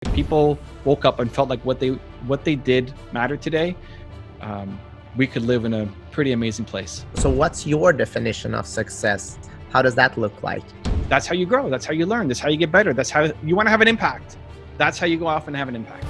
If people woke up and felt like what they did mattered today, we could live in a pretty amazing place. So what's your definition of success? How does that look like? That's how you grow. That's how you learn. That's how you get better. That's how you want to have an impact. That's how you go off and have an impact.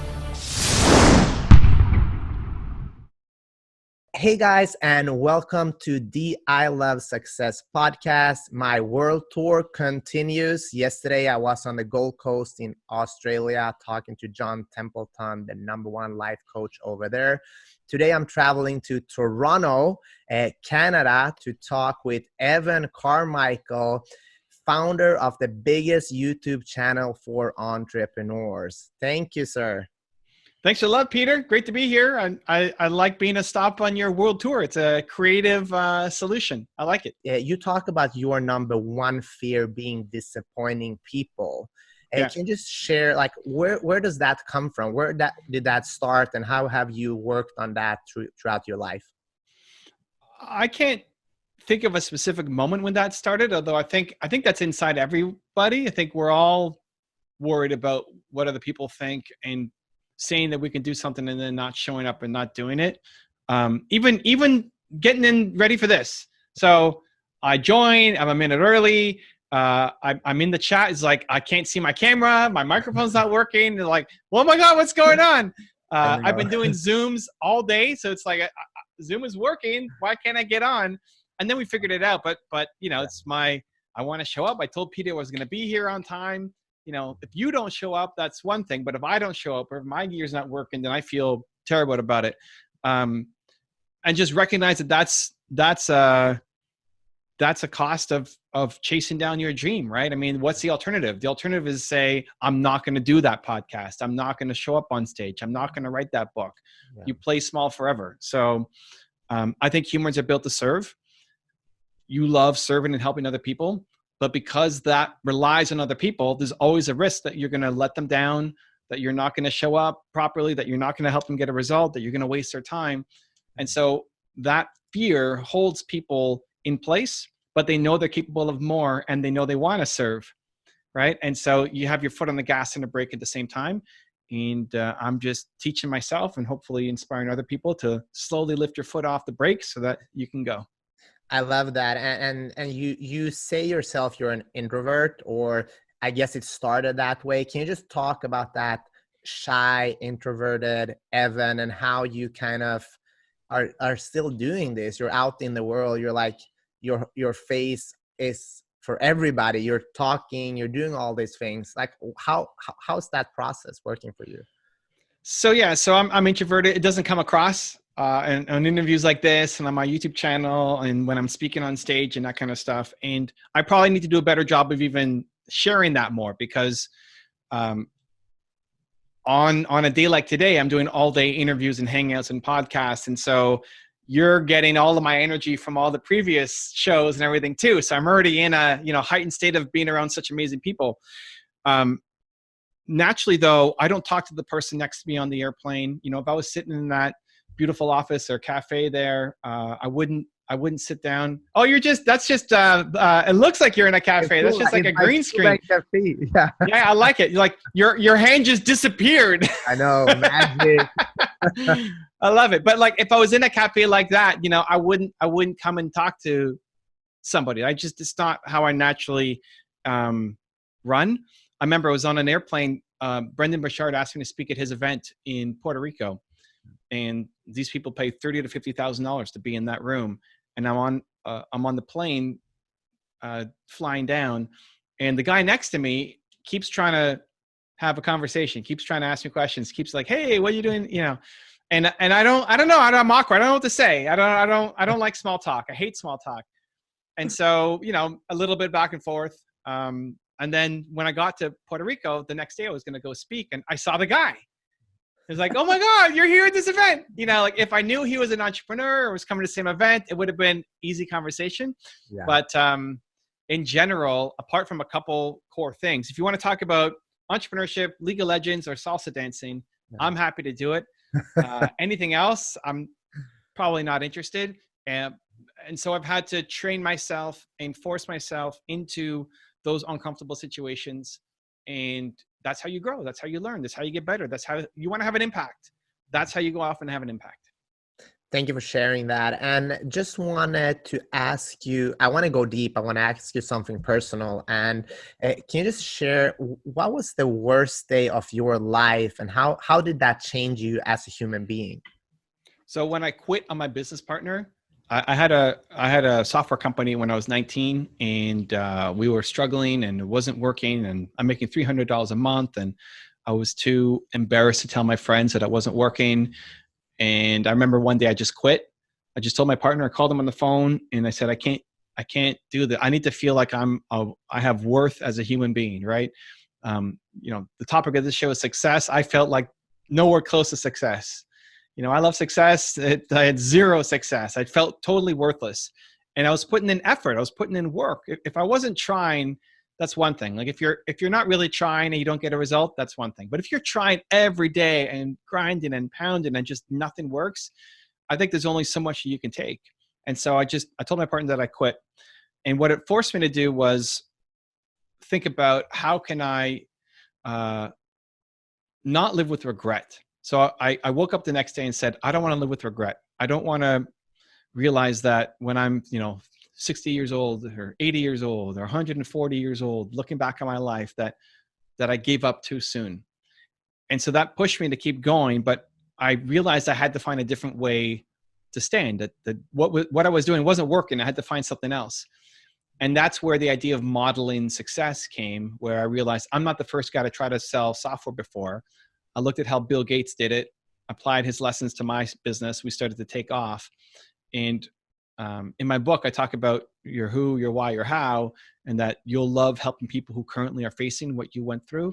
Hey guys, and welcome to the I Love Success podcast. My world tour continues. Yesterday, I was on the Gold Coast in Australia talking to John Templeton, the #1 life coach over there. Today, I'm traveling to Toronto, Canada, to talk with Evan Carmichael, founder of the biggest YouTube channel for entrepreneurs. Thank you, sir. Thanks a lot, Peter. Great to be here. I like being a stop on your world tour. It's a creative solution. I like it. Yeah, you talk about your #1 fear being disappointing people. And Yes. can you just share, like, where does that come from? Where did that start, and how have you worked on that throughout your life? I can't think of a specific moment when that started, although I think that's inside everybody. I think we're all worried about what other people think and saying that we can do something and then not showing up and not doing it. Even getting in ready for this. So I joined, I'm a minute early. I'm in the chat. It's like, I can't see my camera. My microphone's not working. They're like, oh my God, what's going on? I've been doing Zooms all day. So it's like, Zoom is working. Why can't I get on? And then we figured it out. But you know, I want to show up. I told Peter I was going to be here on time. You know, if you don't show up, that's one thing. But if I don't show up or if my gear's not working, then I feel terrible about it. And just recognize that that's a cost of chasing down your dream, right? I mean, what's the alternative? The alternative is say, I'm not going to do that podcast. I'm not going to show up on stage. I'm not going to write that book. Yeah. You play small forever. So I think humans are built to serve. You love serving and helping other people. But because that relies on other people, there's always a risk that you're going to let them down, that you're not going to show up properly, that you're not going to help them get a result, that you're going to waste their time. And so that fear holds people in place, but they know they're capable of more and they know they want to serve, right? And so you have your foot on the gas and the brake at the same time. And I'm just teaching myself and hopefully inspiring other people to slowly lift your foot off the brake so that you can go. I love that. And you say yourself you're an introvert, or I guess it started that way. Can you just talk about that shy, introverted Evan and how you kind of are still doing this? You're out in the world. You're like, your face is for everybody. You're talking, you're doing all these things. Like, how's that process working for you? So I'm introverted. It doesn't come across and on interviews like this and on my YouTube channel and when I'm speaking on stage and that kind of stuff. And I probably need to do a better job of even sharing that more because on a day like today, I'm doing all day interviews and hangouts and podcasts. And so you're getting all of my energy from all the previous shows and everything too. So I'm already in a, heightened state of being around such amazing people. Naturally though, I don't talk to the person next to me on the airplane. If I was sitting in that beautiful office or cafe there, I wouldn't sit down. Oh, that's just it looks like you're in a cafe. That's just like a green screen. Yeah. Yeah, I like it. Like your hand just disappeared. I know, magic. I love it. But like if I was in a cafe like that, I wouldn't come and talk to somebody. It's not how I naturally run. I remember I was on an airplane. Brendan Burchard asked me to speak at his event in Puerto Rico. And these people pay $30,000 to $50,000 to be in that room. And I'm on the plane flying down, and the guy next to me keeps trying to have a conversation, keeps trying to ask me questions, keeps like, "Hey, what are you doing?" And I don't know. I'm awkward. I don't know what to say. I don't like small talk. I hate small talk. And so a little bit back and forth. And then when I got to Puerto Rico, the next day I was going to go speak, and I saw the guy. It's like, oh my God, you're here at this event. Like if I knew he was an entrepreneur or was coming to the same event, it would have been easy conversation. Yeah. But in general, apart from a couple core things, if you want to talk about entrepreneurship, League of Legends, or salsa dancing, yeah, I'm happy to do it. Anything else, I'm probably not interested. And so I've had to train myself and force myself into those uncomfortable situations and that's how you grow. That's how you learn. That's how you get better. That's how you want to have an impact. That's how you go off and have an impact. Thank you for sharing that. And just wanted to ask you, I want to go deep. I want to ask you something personal. And can you just share what was the worst day of your life and how did that change you as a human being? So when I quit on my business partner, I had a software company when I was 19, and we were struggling and it wasn't working, and I'm making $300 a month, and I was too embarrassed to tell my friends that it wasn't working. And I remember one day I just quit. I just told my partner, I called him on the phone and I said, I can't do that. I need to feel like I have worth as a human being, right? The topic of this show is success. I felt like nowhere close to success. I love success. I had zero success. I felt totally worthless. And I was putting in effort. I was putting in work. If I wasn't trying, that's one thing. Like if you're not really trying and you don't get a result, that's one thing. But if you're trying every day and grinding and pounding and just nothing works, I think there's only so much you can take. And so I told my partner that I quit. And what it forced me to do was think about how can I not live with regret. So I woke up the next day and said, I don't want to live with regret. I don't want to realize that when I'm, 60 years old or 80 years old or 140 years old, looking back on my life, that I gave up too soon. And so that pushed me to keep going. But I realized I had to find a different way to stand, that what I was doing wasn't working. I had to find something else. And that's where the idea of modeling success came, where I realized I'm not the first guy to try to sell software before. I looked at how Bill Gates did it, applied his lessons to my business. We started to take off. And in my book, I talk about your who, your why, your how, and that you'll love helping people who currently are facing what you went through.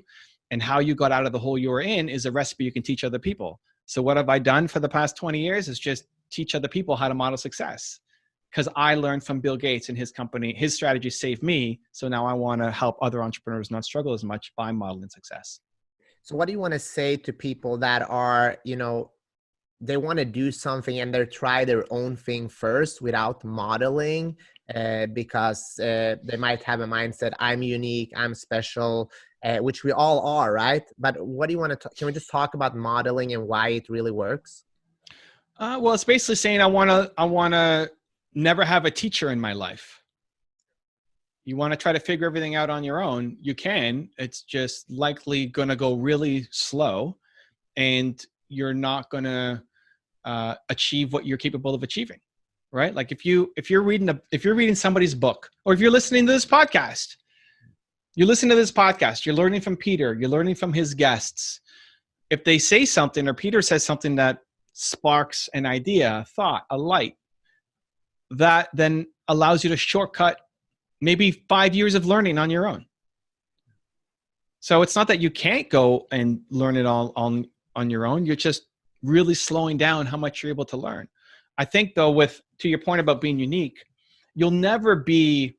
And how you got out of the hole you were in is a recipe you can teach other people. So what have I done for the past 20 years is just teach other people how to model success. Because I learned from Bill Gates and his company, his strategy saved me. So now I want to help other entrepreneurs not struggle as much by modeling success. So what do you want to say to people that are, they want to do something and they try their own thing first without modeling because they might have a mindset, I'm unique, I'm special, which we all are, right? But what do you want to can we just talk about modeling and why it really works? Well, it's basically saying I want to never have a teacher in my life. You want to try to figure everything out on your own, you can. It's just likely going to go really slow, and you're not going to achieve what you're capable of achieving, right? Like if you're reading somebody's book, or if you're listening to this podcast, you're learning from Peter, you're learning from his guests. If they say something, or Peter says something that sparks an idea, a thought, a light, that then allows you to shortcut maybe 5 years of learning on your own. So it's not that you can't go and learn it all on your own. You're just really slowing down how much you're able to learn. I think though, to your point about being unique, you'll never be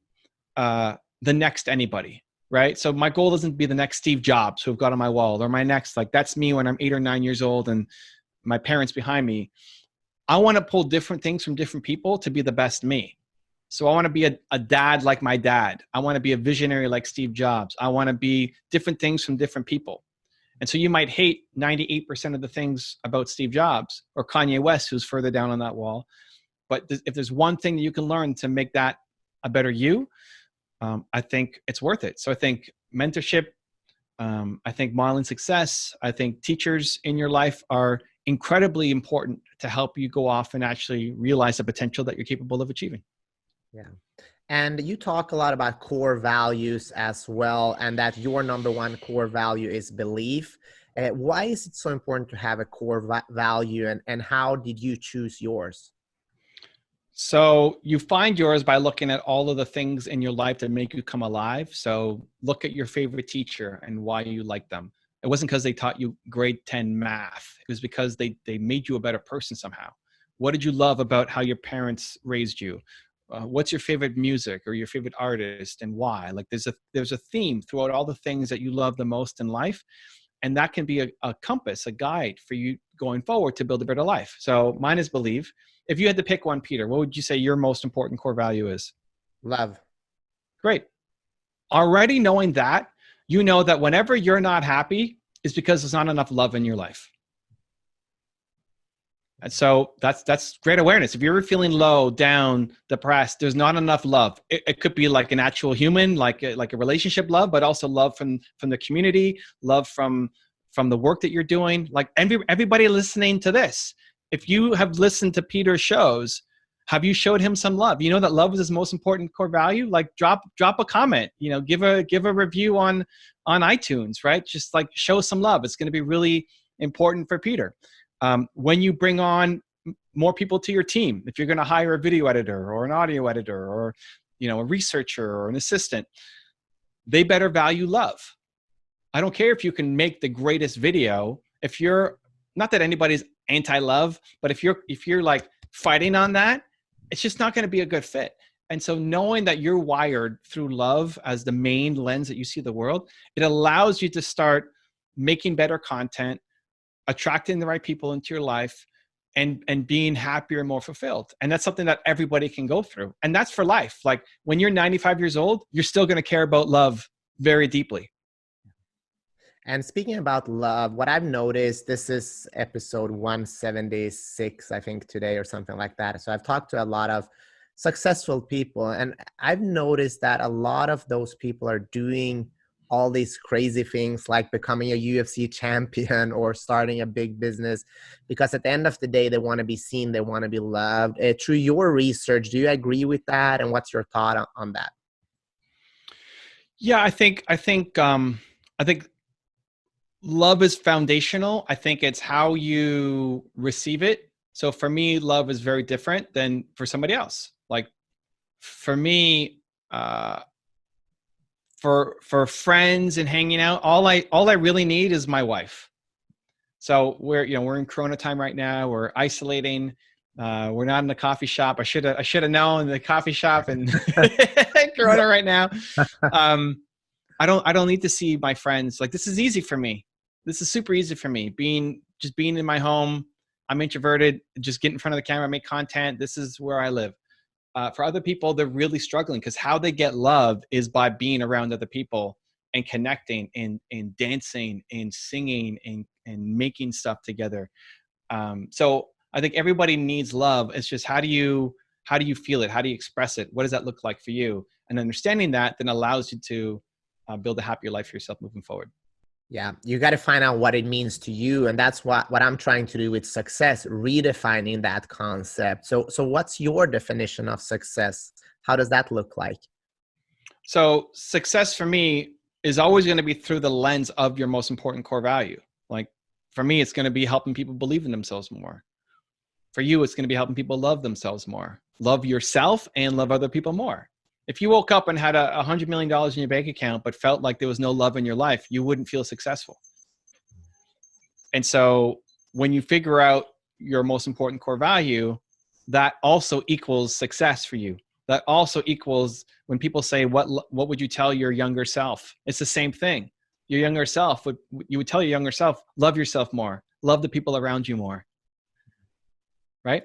the next anybody, right? So my goal isn't to be the next Steve Jobs who I've got on my wall, or my next, like that's me when I'm 8 or 9 years old and my parents behind me. I want to pull different things from different people to be the best me. So I want to be a dad like my dad. I want to be a visionary like Steve Jobs. I want to be different things from different people. And so you might hate 98% of the things about Steve Jobs or Kanye West, who's further down on that wall. But if there's one thing that you can learn to make that a better you, I think it's worth it. So I think mentorship, I think modeling success, I think teachers in your life are incredibly important to help you go off and actually realize the potential that you're capable of achieving. Yeah. And you talk a lot about core values as well, and that your number one core value is belief. Why is it so important to have a core value, and how did you choose yours? So you find yours by looking at all of the things in your life that make you come alive. So look at your favorite teacher and why you like them. It wasn't because they taught you grade 10 math. It was because they made you a better person somehow. What did you love about how your parents raised you? What's your favorite music or your favorite artist, and why? Like there's a theme throughout all the things that you love the most in life. And that can be a compass, a guide for you going forward to build a better life. So mine is believe. If you had to pick one, Peter, what would you say your most important core value is? Love. Great. Already knowing that, you know that whenever you're not happy, it's because there's not enough love in your life. And so that's great awareness. If you're ever feeling low, down, depressed, there's not enough love. It could be like an actual human, like a relationship love, but also love from the community, love from the work that you're doing. Like everybody listening to this, if you have listened to Peter's shows, have you showed him some love? You know that love is his most important core value. Like drop a comment. You know, give a review on iTunes, right? Just like show some love. It's going to be really important for Peter. When you bring on more people to your team, if you're going to hire a video editor or an audio editor or, you know, a researcher or an assistant, they better value love. I don't care if you can make the greatest video. If you're, not that anybody's anti-love, but if you're like fighting on that, it's just not going to be a good fit. And so knowing that you're wired through love as the main lens that you see the world, it allows you to start making better content, attracting the right people into your life, and being happier and more fulfilled. And that's something that everybody can go through. And that's for life. Like when you're 95 years old, you're still going to care about love very deeply. And speaking about love, what I've noticed, this is episode 176, I think today or something like that. So I've talked to a lot of successful people, and I've noticed that a lot of those people are doing all these crazy things like becoming a UFC champion or starting a big business, because at the end of the day, they want to be seen, they want to be loved. Through your research, do you agree with that? And what's your thought on that? Yeah, I think love is foundational. I think it's how you receive it. So for me, love is very different than for somebody else. Like for me, for friends and hanging out, all I really need is my wife. So we're in Corona time right now. We're isolating. We're not in the coffee shop. I should have known the coffee shop and Corona right now. I don't need to see my friends. Like this is easy for me. This is super easy for me. Being in my home. I'm introverted. Just get in front of the camera, make content. This is where I live. For other people, they're really struggling because how they get love is by being around other people and connecting and dancing and singing and making stuff together. So I think everybody needs love. It's just how do you feel it? How do you express it? What does that look like for you? And understanding that then allows you to build a happier life for yourself moving forward. Yeah, you got to find out what it means to you. And that's what I'm trying to do with success, redefining that concept. So what's your definition of success? How does that look like? So success for me is always going to be through the lens of your most important core value. Like for me, it's going to be helping people believe in themselves more. For you, it's going to be helping people love themselves more, love yourself and love other people more. If you woke up and had $100 million in your bank account, but felt like there was no love in your life, you wouldn't feel successful. And so when you figure out your most important core value, that also equals success for you. That also equals when people say, what would you tell your younger self? It's the same thing. Your younger self, you would tell your younger self, love yourself more, love the people around you more. Right?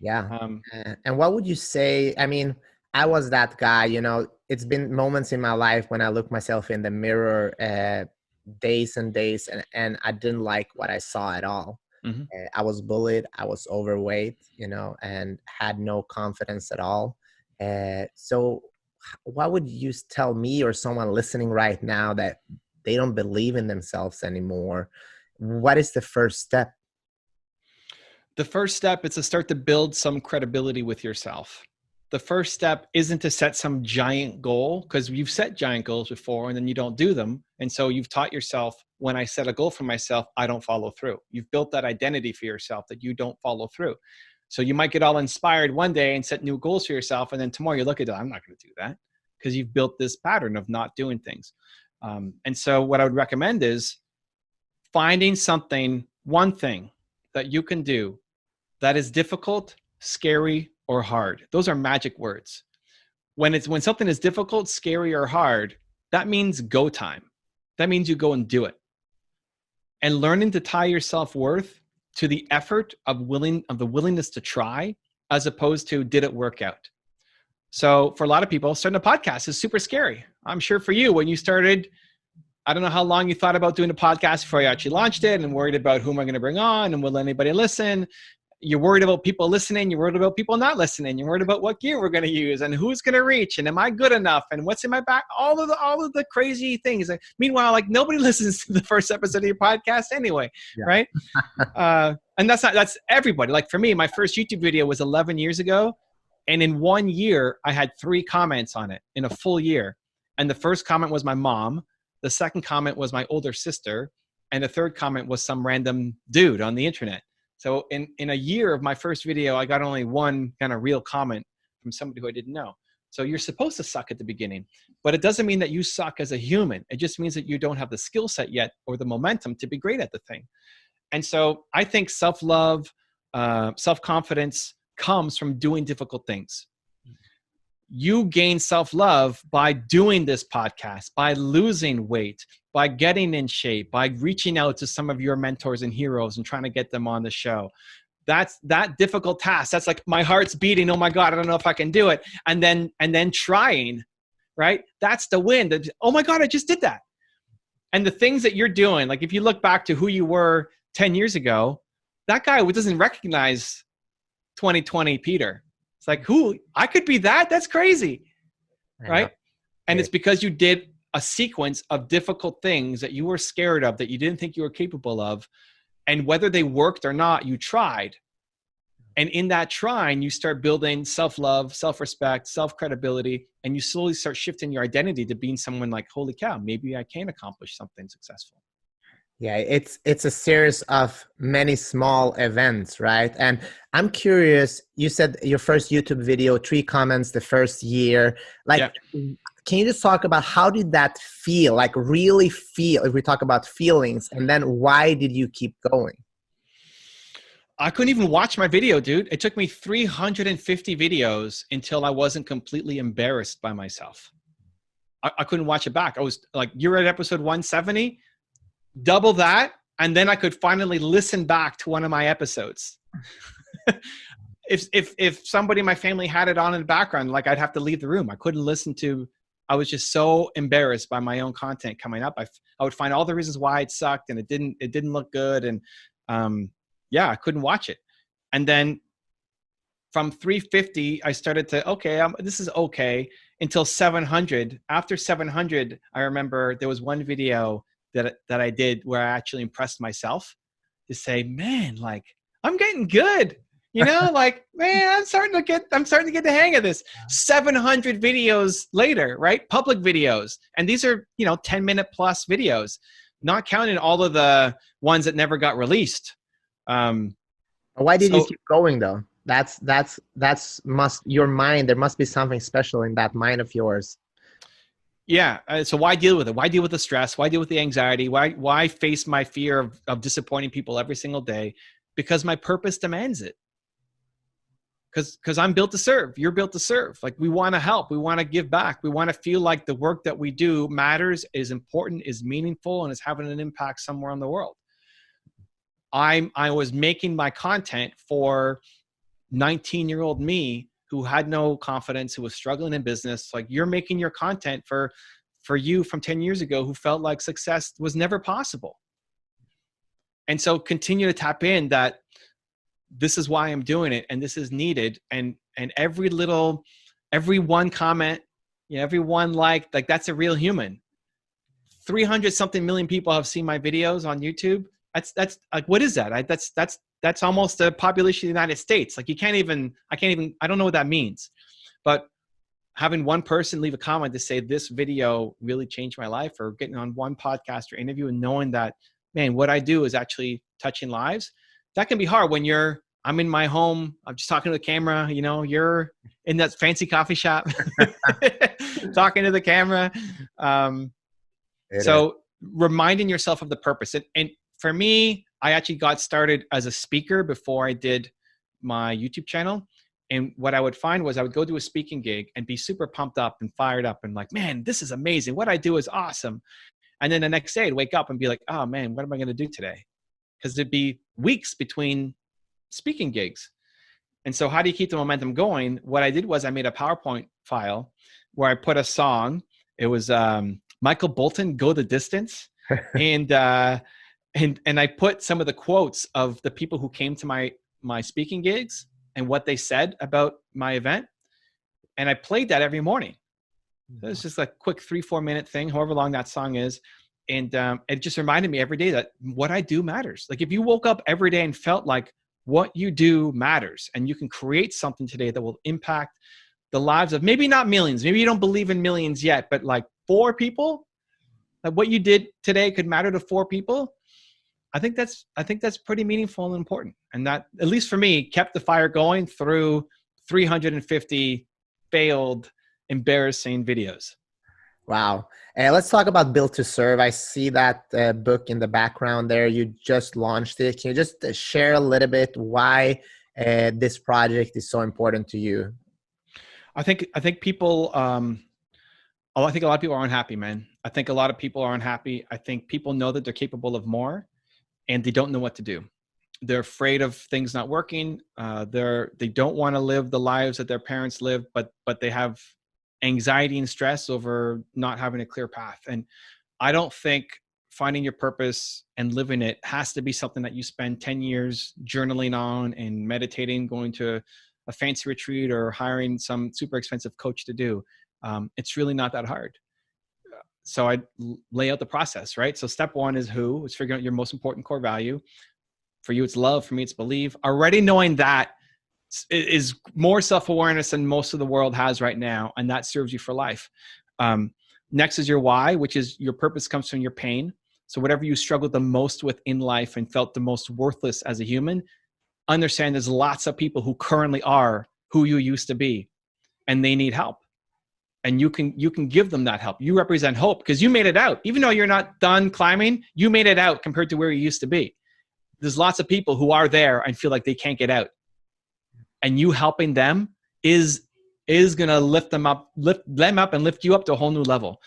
Yeah. And what would you say? I mean, I was that guy, it's been moments in my life when I look myself in the mirror, days and days, and I didn't like what I saw at all. Mm-hmm. I was bullied. I was overweight, and had no confidence at all. So what would you tell me or someone listening right now that they don't believe in themselves anymore? What is the first step? The first step is to start to build some credibility with yourself. The first step isn't to set some giant goal, because you've set giant goals before and then you don't do them. And so you've taught yourself, when I set a goal for myself, I don't follow through. You've built that identity for yourself that you don't follow through. So you might get all inspired one day and set new goals for yourself. And then tomorrow you look at it, I'm not going to do that, because you've built this pattern of not doing things. And so what I would recommend is finding one thing that you can do that is difficult, scary, or hard. Those are magic words. When something is difficult, scary, or hard, that means go time. That means you go and do it. And learning to tie your self-worth to the effort of the willingness to try, as opposed to did it work out. So for a lot of people, starting a podcast is super scary. I'm sure for you, when you started, I don't know how long you thought about doing a podcast before you actually launched it, and worried about who am I going to bring on and will anybody listen. You're worried about people listening. You're worried about people not listening. You're worried about what gear we're going to use and who's going to reach and am I good enough and what's in my back. All of the crazy things. Meanwhile, like nobody listens to the first episode of your podcast anyway, yeah. Right? And that's everybody. Like for me, my first YouTube video was 11 years ago, and in 1 year, I had 3 comments on it in a full year. And the first comment was my mom. The second comment was my older sister, and the third comment was some random dude on the internet. So in a year of my first video, I got only one kind of real comment from somebody who I didn't know. So you're supposed to suck at the beginning, but it doesn't mean that you suck as a human. It just means that you don't have the skill set yet or the momentum to be great at the thing. And so I think self-love, self-confidence comes from doing difficult things. You gain self-love by doing this podcast, by losing weight, by getting in shape, by reaching out to some of your mentors and heroes and trying to get them on the show. That's that difficult task. That's like my heart's beating. Oh my God, I don't know if I can do it. And then trying, right? That's the win. Oh my God, I just did that. And the things that you're doing, like if you look back to who you were 10 years ago, that guy who doesn't recognize 2020 Peter. It's like, who? I could be that? That's crazy, right? And it's because you did a sequence of difficult things that you were scared of, that you didn't think you were capable of. And whether they worked or not, you tried. And in that trying, you start building self-love, self-respect, self-credibility, and you slowly start shifting your identity to being someone like, holy cow, maybe I can accomplish something successful. Yeah, it's a series of many small events, right? And I'm curious, you said your first YouTube video, 3 comments the first year. Like, yeah. Can you just talk about how did that feel? Like really feel, if we talk about feelings, and then why did you keep going? I couldn't even watch my video, dude. It took me 350 videos until I wasn't completely embarrassed by myself. I couldn't watch it back. I was like, you're at episode 170? Double that, and then I could finally listen back to one of my episodes. If somebody in my family had it on in the background, like I'd have to leave the room. I couldn't listen to. I was just so embarrassed by my own content coming up. I would find all the reasons why it sucked and it didn't look good, and yeah, I couldn't watch it. And then from 350, I started to this is okay until 700. After 700, I remember there was one video that I did where I actually impressed myself to say, man, like I'm getting good, like, man, I'm starting to get the hang of this. 700 videos later, right? Public videos. And these are, 10-minute plus videos, not counting all of the ones that never got released. Why did you keep going though? Your mind, there must be something special in that mind of yours. Yeah. So why deal with it? Why deal with the stress? Why deal with the anxiety? Why face my fear of disappointing people every single day? Because my purpose demands it. Because I'm built to serve. You're built to serve. Like we want to help. We want to give back. We want to feel like the work that we do matters, is important, is meaningful, and is having an impact somewhere in the world. I was making my content for 19-year-old me who had no confidence, who was struggling in business. Like you're making your content for you from 10 years ago who felt like success was never possible. And so continue to tap in that this is why I'm doing it and this is needed. And every one comment, every one like that's a real human. 300 something million people have seen my videos on YouTube. That's like, what is that? That's almost the population of the United States. Like I don't know what that means, but having one person leave a comment to say this video really changed my life, or getting on one podcast or interview and knowing that, man, what I do is actually touching lives. That can be hard when I'm in my home. I'm just talking to the camera, you're in that fancy coffee shop talking to the camera. So reminding yourself of the purpose. And for me, I actually got started as a speaker before I did my YouTube channel. And what I would find was I would go to a speaking gig and be super pumped up and fired up and like, man, this is amazing. What I do is awesome. And then the next day I'd wake up and be like, oh man, what am I going to do today? Because there'd be weeks between speaking gigs. And so how do you keep the momentum going? What I did was I made a PowerPoint file where I put a song. It was Michael Bolton, Go the Distance. And I put some of the quotes of the people who came to my speaking gigs and what they said about my event. And I played that every morning. So it's just a quick 3-4 minute thing, however long that song is. And it just reminded me every day that what I do matters. Like if you woke up every day and felt like what you do matters, and you can create something today that will impact the lives of maybe not millions, maybe you don't believe in millions yet, but like 4 people, like what you did today could matter to 4 people. I think that's pretty meaningful and important. And that, at least for me, kept the fire going through 350 failed, embarrassing videos. Wow. Let's talk about Built to Serve. I see that book in the background there. You just launched it. Can you just share a little bit why this project is so important to you? I think people, I think a lot of people are unhappy, man. I think a lot of people are unhappy. I think people know that they're capable of more, and they don't know what to do. They're afraid of things not working. They don't want to live the lives that their parents lived, but they have anxiety and stress over not having a clear path. And I don't think finding your purpose and living it has to be something that you spend 10 years journaling on and meditating, going to a fancy retreat, or hiring some super expensive coach to do. It's really not that hard. So I lay out the process, right? So step 1 is who. It's figuring out your most important core value. For you, it's love. For me, it's believe. Already knowing that is more self-awareness than most of the world has right now, and that serves you for life. Next is your why, which is your purpose comes from your pain. So whatever you struggled the most with in life and felt the most worthless as a human, understand there's lots of people who currently are who you used to be, and they need help. And you can give them that help. You represent hope because you made it out. Even though you're not done climbing, you made it out compared to where you used to be. There's lots of people who are there and feel like they can't get out. And you helping them is going to lift them up and lift you up to a whole new level.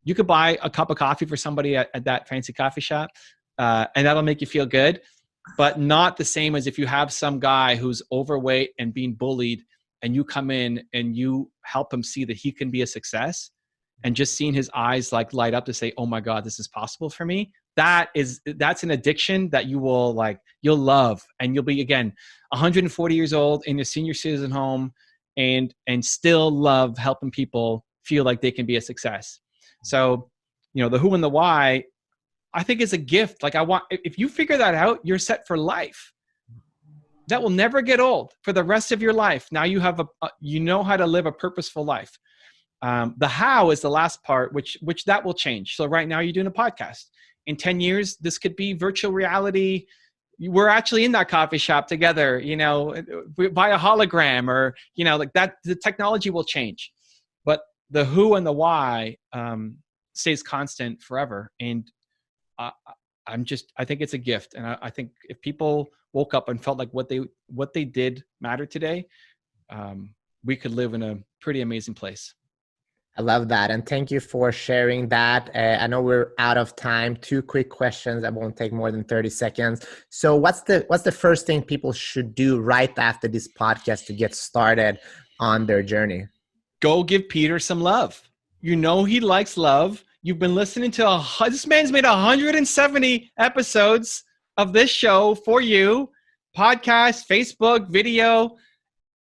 You could buy a cup of coffee for somebody at that fancy coffee shop, and that'll make you feel good, but not the same as if you have some guy who's overweight and being bullied, and you come in and you help him see that he can be a success, and just seeing his eyes like light up to say, oh my God, this is possible for me. That's an addiction that you'll love. And you'll be, again, 140 years old in a senior citizen home and still love helping people feel like they can be a success. So, the who and the why, I think is a gift. Like if you figure that out, you're set for life. That will never get old for the rest of your life. Now you have you know how to live a purposeful life. The how is the last part, which that will change. So right now you're doing a podcast. In 10 years, this could be virtual reality. We're actually in that coffee shop together, by a hologram, or, like that. The technology will change, but the who and the why stays constant forever. And I think it's a gift. And I think if people woke up and felt like what they did mattered today, we could live in a pretty amazing place. I love that. And thank you for sharing that. I know we're out of time. 2 quick questions that won't take more than 30 seconds. So what's the first thing people should do right after this podcast to get started on their journey? Go give Peter some love. He likes love. You've been listening to this man's made 170 episodes of this show for you. Podcast, Facebook, video.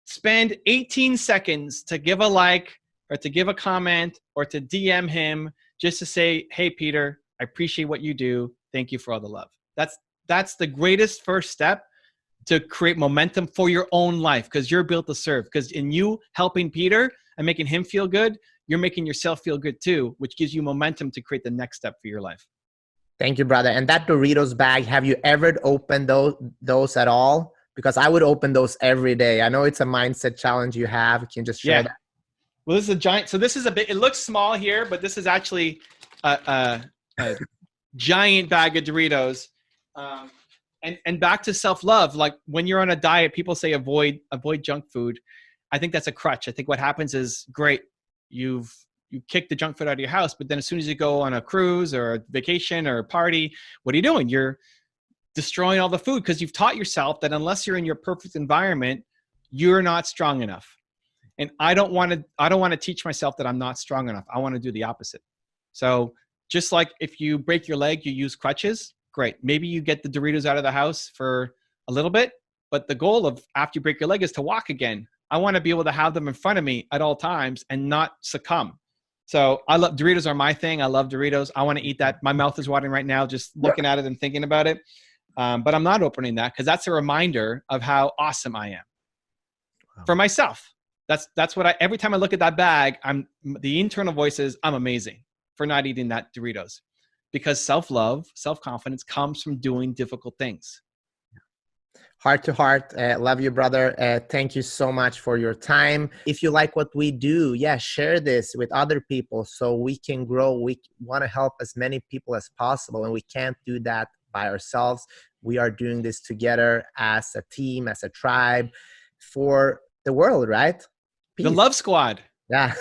Spend 18 seconds to give a like, or to give a comment, or to DM him, just to say, hey, Peter, I appreciate what you do. Thank you for all the love. That's the greatest first step to create momentum for your own life, because you're built to serve. Because in you helping Peter and making him feel good, you're making yourself feel good too, which gives you momentum to create the next step for your life. Thank you, brother. And that Doritos bag, have you ever opened those at all? Because I would open those every day. I know it's a mindset challenge you have. Can you just share that? Well, this is a giant. So this is it looks small here, but this is actually a giant bag of Doritos. And back to self-love. Like when you're on a diet, people say avoid junk food. I think that's a crutch. I think what happens is, great, you kick the junk food out of your house, but then as soon as you go on a cruise or a vacation or a party, what are you doing? You're destroying all the food, because you've taught yourself that unless you're in your perfect environment, you're not strong enough. And I don't want to teach myself that I'm not strong enough. I want to do the opposite. So just like if you break your leg, you use crutches. Great. Maybe you get the Doritos out of the house for a little bit, but the goal of after you break your leg is to walk again. I want to be able to have them in front of me at all times and not succumb. So I love Doritos are my thing. I love Doritos. I want to eat that. My mouth is watering right now just looking at it and thinking about it. But I'm not opening that because that's a reminder of how awesome I am for myself. That's what every time I look at that bag, the internal voice is, I'm amazing for not eating that Doritos, because self-love, self-confidence comes from doing difficult things. Heart to heart. Love you, brother. Thank you so much for your time. If you like what we do, share this with other people so we can grow. We want to help as many people as possible, and we can't do that by ourselves. We are doing this together as a team, as a tribe for the world, right? Peace. The Love Squad. Yeah.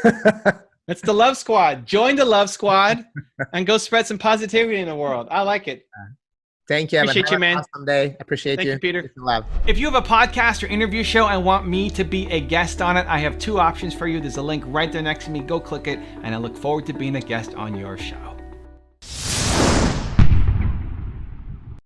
It's the Love Squad. Join the Love Squad and go spread some positivity in the world. I like it. Thank you, Evan. Appreciate you, man. Have an awesome day. Appreciate you. Thank you, Peter. Love. If you have a podcast or interview show and want me to be a guest on it, I have two options for you. There's a link right there next to me. Go click it, and I look forward to being a guest on your show.